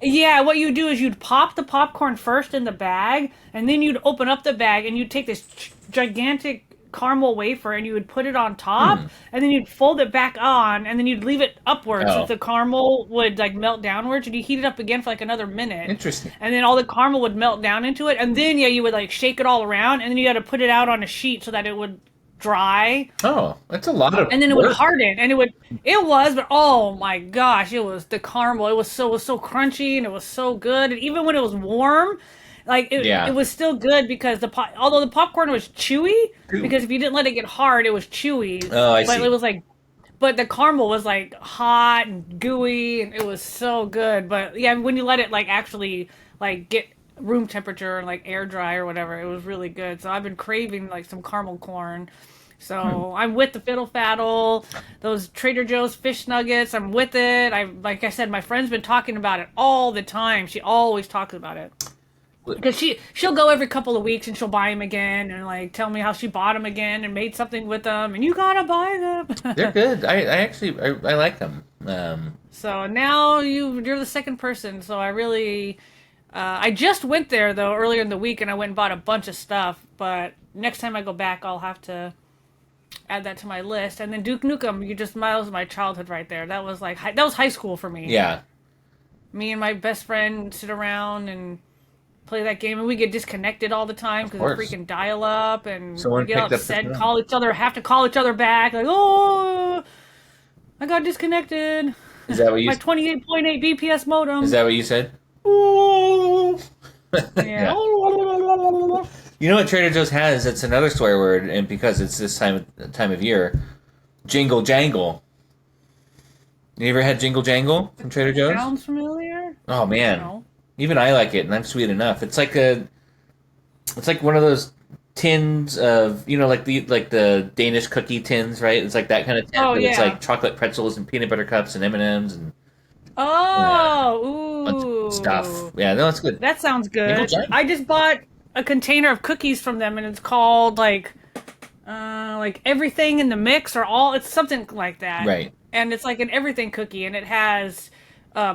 Yeah, what you do is you'd pop the popcorn first in the bag, and then you'd open up the bag and you'd take this gigantic caramel wafer and you would put it on top, Hmm. and then you'd fold it back on, and then you'd leave it upwards so that Oh, the caramel would like melt downwards, and you heat it up again for like another minute, interesting. and then all the caramel would melt down into it, and then yeah, you would like shake it all around, and then you had to put it out on a sheet so that it would dry, Oh, that's a lot of and then it would work. harden, and it was, but oh my gosh, it was the caramel, it was so crunchy, and it was so good, and even when it was warm, like it Yeah. was still good because although the popcorn was chewy, Ooh. because if you didn't let it get hard, it was chewy, Oh, I but it see. was like, but the caramel was like hot and gooey, and it was so good. But yeah, when you let it like actually like get room temperature and like air dry or whatever, it was really good. So I've been craving like some caramel corn. Hmm. So I'm with the fiddle faddle, those Trader Joe's fish nuggets. I'm with it. Like I said, my friend's been talking about it all the time. She always talks about it because she'll go every couple of weeks and she'll buy them again and like tell me how she bought them again and made something with them, and you gotta buy They're them. good. I actually I like them. So now you're the second person. So I really I just went there though earlier in the week, and I went and bought a bunch of stuff. But next time I go back, I'll have to add that to my list. And then Duke Nukem, you just miles my childhood right there. That was like that was high school for me. Yeah, Me and my best friend sit around and play that game, and we get disconnected all the time of because of course. freaking dial up, and we Someone get picked up the upset and phone. call each other, have to call each other back, like, oh, I got disconnected. Is that what you? My 28.8 BPS Is modem. that what you said? Ooh. Yeah. Yeah. You know what Trader Joe's has? It's another swear word, and because it's this time of year, jingle jangle. You ever had jingle jangle from Trader Joe's? Sounds familiar? Oh man, No. even I like it, and I'm sweet enough. It's like one of those tins of like the Danish cookie tins, right? It's like that kind of tin, Oh but it's yeah. like chocolate pretzels and peanut butter cups and M&Ms and bunch of Oh, stuff. ooh. Yeah, no, it's good. That sounds Jingle good. jangle. I just bought a container of cookies from them, and it's called like everything in the mix, or all, it's something like that. Right. And it's like an everything cookie, and it has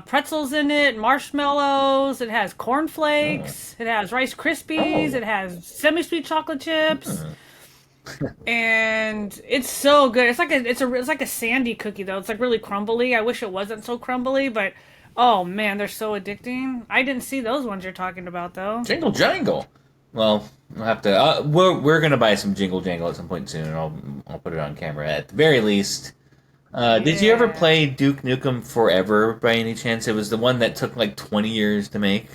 pretzels in it, marshmallows, it has Oh. cornflakes, it has Rice Krispies, Oh. it has semi-sweet chocolate chips, Hmm. and it's so good. It's like a sandy cookie though. It's like really crumbly. I wish it wasn't so crumbly, but oh man, they're so addicting. I didn't see those ones you're talking about though. Jingle jangle. Well, we'll have to. We're gonna buy some jingle jangle at some point soon, and I'll put it on camera at the very least. Did you ever Yeah. play Duke Nukem Forever by any chance? It was the one that took like 20 years to make.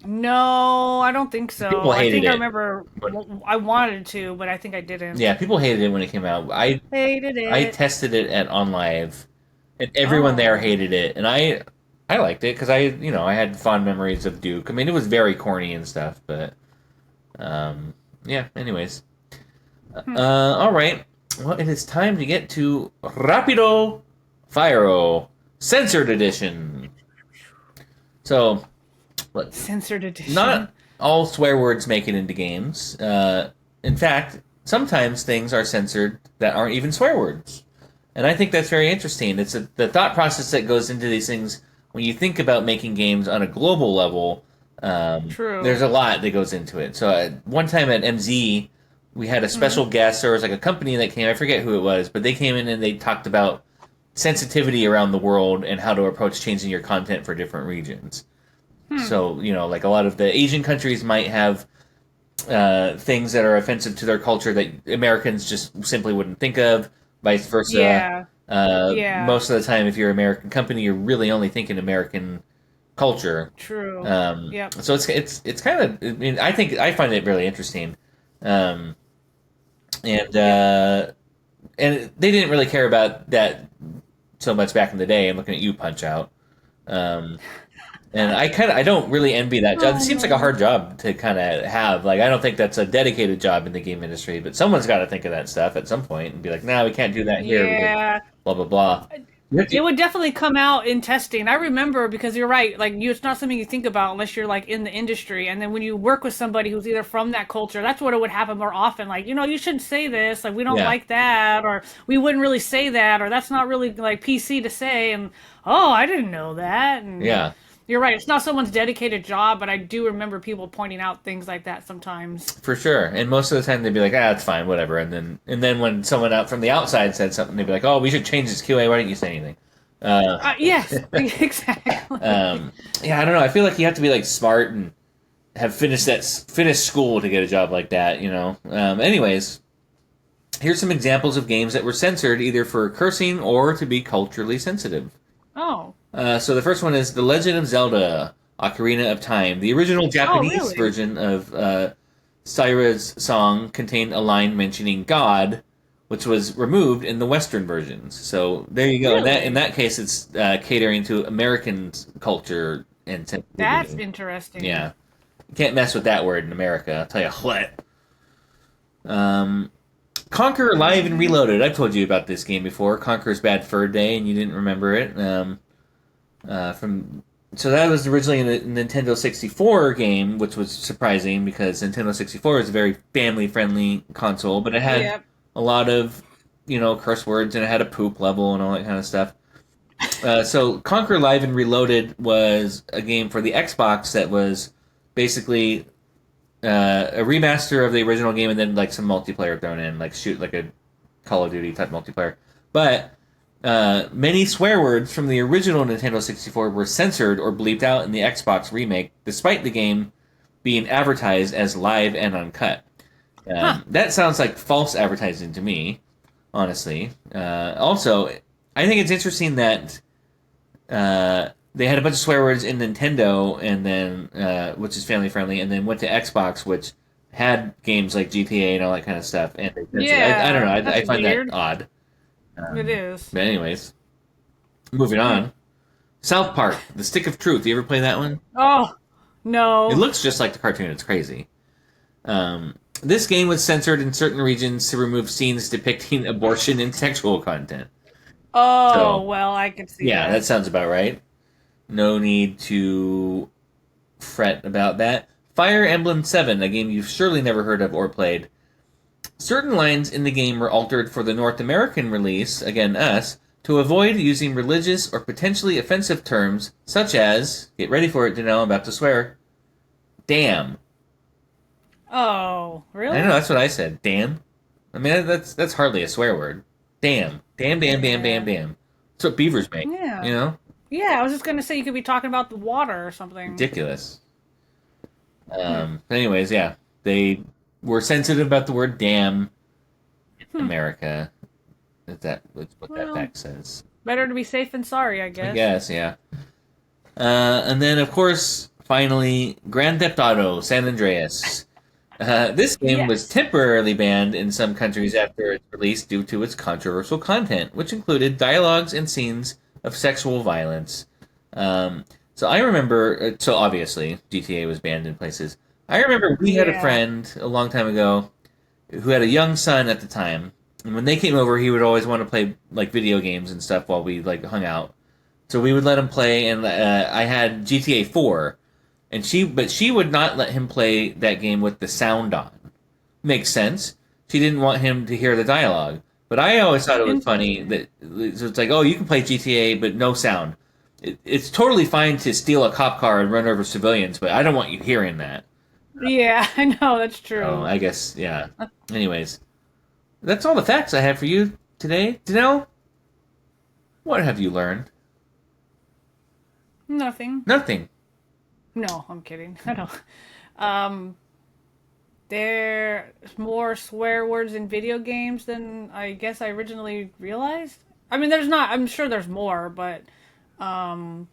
No, I don't think so. People I hated think I it, remember but I wanted to, but I think I didn't. yeah, people hated it when it came out. Hated I it. tested it at OnLive, and everyone there Oh. hated it, and I I liked it because I had fond memories of Duke. I mean, it was very corny and stuff, but yeah. Anyways, all right. Well, it is time to get to Rapido Fire Censored Edition. So, Censored edition. not all swear words make it into games. In fact, sometimes things are censored that aren't even swear words. And I think that's very interesting. It's the thought process that goes into these things when you think about making games on a global level. True. There's a lot that goes into it. So one time at MZ, we had a special guest. There was like a company that came. I forget who it was, but they came in and they talked about sensitivity around the world and how to approach changing your content for different regions. So, like a lot of the Asian countries might have things that are offensive to their culture that Americans just simply wouldn't think of, vice versa. Yeah. Yeah. Most of the time, if you're an American company, you're really only thinking American culture. True. Yep. So it's kind of, I mean, I find it really interesting. And they didn't really care about that so much back in the day. I'm looking at you, Punch Out. And I don't really envy that job. It seems like a hard job to kind of have. Like, I don't think that's a dedicated job in the game industry, but someone's got to think of that stuff at some point and be like, "No, we can't do that here." Yeah. Blah blah blah. It would definitely come out in testing. I remember, because you're right. Like, it's not something you think about unless you're like in the industry. And then when you work with somebody who's either from that culture, that's what it would happen more often. Like, you shouldn't say this. Like, we don't Yeah. like that, or we wouldn't really say that, or that's not really like PC to say. And oh, I didn't know that. And Yeah. you're right. It's not someone's dedicated job, but I do remember people pointing out things like that sometimes. For sure. And most of the time they'd be like, "It's fine, whatever." And then when someone out from the outside said something, they'd be like, "Oh, we should change this QA. Why didn't you say anything?" Yes, exactly. Yeah, I don't know. I feel like you have to be like smart and have finished school to get a job like that. Anyways, here's some examples of games that were censored either for cursing or to be culturally sensitive. Oh. So the first one is The Legend of Zelda: Ocarina of Time. The original Japanese really? version of Saira's song contained a line mentioning God, which was removed in the Western versions. So there you go. Really? In that case, it's catering to American culture and sensitivity. That's interesting. Yeah, you can't mess with that word in America. I'll tell you what. Conquer Live and Reloaded. I've told you about this game before. Conquer's Bad Fur Day, and you didn't remember it. So that was originally a Nintendo 64 game, which was surprising because Nintendo 64 is a very family-friendly console, but it had a lot of, curse words, and it had a poop level and all that kind of stuff. So Conquer Live and Reloaded was a game for the Xbox that was basically a remaster of the original game and then like some multiplayer thrown in, like a Call of Duty type multiplayer. But many swear words from the original Nintendo 64 were censored or bleeped out in the Xbox remake, despite the game being advertised as live and uncut. That sounds like false advertising to me, honestly. Also, I think it's interesting that they had a bunch of swear words in Nintendo, and then which is family friendly, and then went to Xbox, which had games like GTA and all that kind of stuff. And I don't know. I find weird. that odd. It is. But anyways, moving on. South Park: The Stick of Truth. You ever play that one? Oh, no. It looks just like the cartoon. It's crazy. This game was censored in certain regions to remove scenes depicting abortion and sexual content. Oh, So, well, I can see Yeah, that sounds about right. No need to fret about that. Fire Emblem 7, a game you've surely never heard of or played. Certain lines in the game were altered for the North American release, again us, to avoid using religious or potentially offensive terms such as, get ready for it, Janelle, I'm about to swear, damn. Oh, really? I know, that's what I said, damn. I mean, that's hardly a swear word. Damn. Damn, damn, damn, damn, damn. That's what beavers make, Yeah. Yeah, I was just going to say you could be talking about the water or something. Ridiculous. Anyways, yeah. They were sensitive about the word damn in America. That's what that fact says. Better to be safe than sorry, I guess. I guess, yeah. And then, of course, finally, Grand Theft Auto San Andreas. This game was temporarily banned in some countries after its release due to its controversial content, which included dialogues and scenes of sexual violence. So I remember, so obviously GTA was banned in places. I remember we had a Yeah. friend a long time ago who had a young son at the time, and when they came over, he would always want to play like video games and stuff while we like hung out. So we would let him play, and I had GTA 4, and she would not let him play that game with the sound on. Makes sense. She didn't want him to hear the dialogue. But I always thought it was funny Interesting. that so it's like, oh, you can play GTA, but no sound. It's totally fine to steal a cop car and run over civilians, but I don't want you hearing that. Yeah, I know that's Oh, true. I guess, yeah. Anyways, that's all the facts I have for you today. Danelle, what have you learned? Nothing. Nothing. No, I'm kidding. I don't. Um, there's more swear words in video games than I guess I originally realized. I mean, there's not. I'm sure there's more, but um,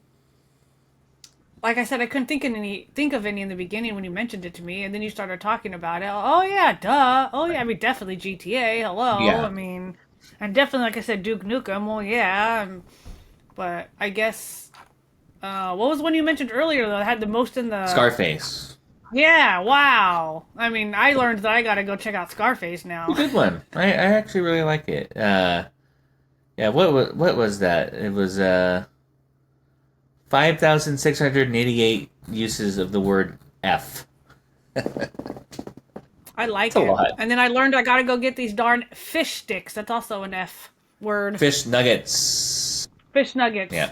like I said, I couldn't think of any in the beginning when you mentioned it to me, and then you started talking about it. Oh yeah, duh. Oh yeah, I mean definitely GTA. Hello. I Yeah. mean, and definitely like I said, Duke Nukem. Well, yeah. But I guess what was the one you mentioned earlier that had the most in the? Scarface. Yeah. Wow. I mean, I learned that I got to go check out Scarface It's a now. good one. I actually really like it. Yeah, what was that? It was 5,688 uses of the word F. I It's like a it. lot. And then I learned I got to go get these darn fish sticks. That's also an F word. Fish nuggets. Fish nuggets. Yeah.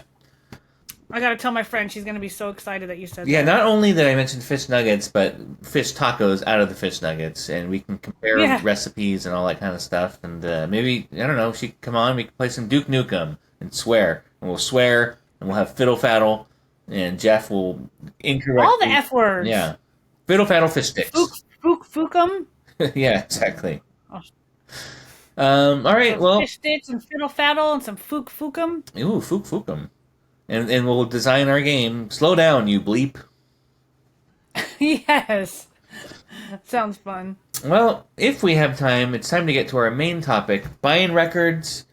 I gotta tell my friend. She's gonna be so excited that you said Yeah, that. not only did I mention fish nuggets, but fish tacos out of the fish nuggets, and we can compare Yeah. recipes and all that kind of stuff. And maybe, I don't know, she can come on, we can play some Duke Nukem and swear. And we'll swear, and we'll have fiddle faddle, and Jeff will All the incorrectly. F words. Yeah. Fiddle faddle fish Fook, sticks. fookum. Yeah, exactly. Oh, All right, so well, fish sticks and fiddle faddle and some fookum. ooh, fook fookum. And we'll design our game. Slow down, you bleep. Yes. Sounds fun. Well, if we have time, it's time to get to our main topic: buying records,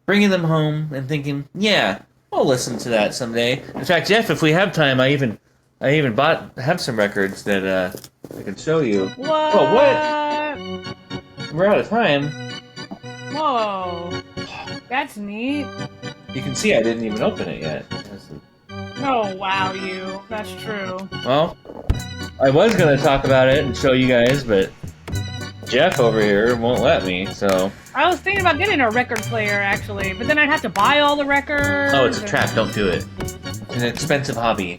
bringing them home, and thinking, "Yeah, I'll listen to that someday." In fact, Jeff, if we have time, I even have some records that I can show you. Oh, what? What? We're out of time. Whoa. That's neat. You can see I didn't even open it yet. Oh, wow, you. That's true. Well, I was gonna talk about it and show you guys, but Jeff over here won't let me. So, I was thinking about getting a record player, actually, but then I'd have to buy all the records. oh, it's a trap. Don't do it. It's an expensive hobby.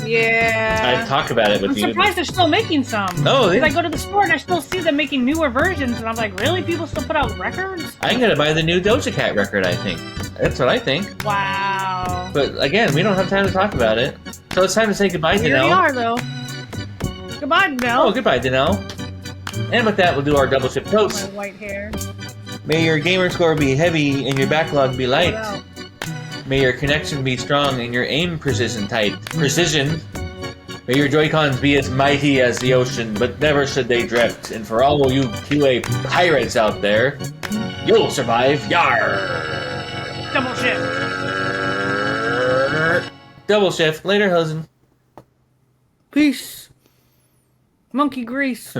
Yeah. I've talked about it with I'm you. surprised they're still making some. Oh, they- Because I go to the store and I still see them making newer versions, and I'm like, really? People still put out records? I'm gonna buy the new Doja Cat record. I think that's what I think. Wow. But again, we don't have time to talk about it, so it's time to say goodbye, Here we Danelle. are, though. Goodbye, Nell. Oh, goodbye, Danelle. And with that, we'll do our double shift My toast. white hair. May your gamer score be heavy and your backlog be light. What else? May your connection be strong and your aim precision tight. Precision. May your Joy-Cons be as mighty as the ocean, but never should they drift. And for all you QA pirates out there, you'll survive. Yar! Double shift. Double shift. Later, Hosen. Peace. Monkey grease.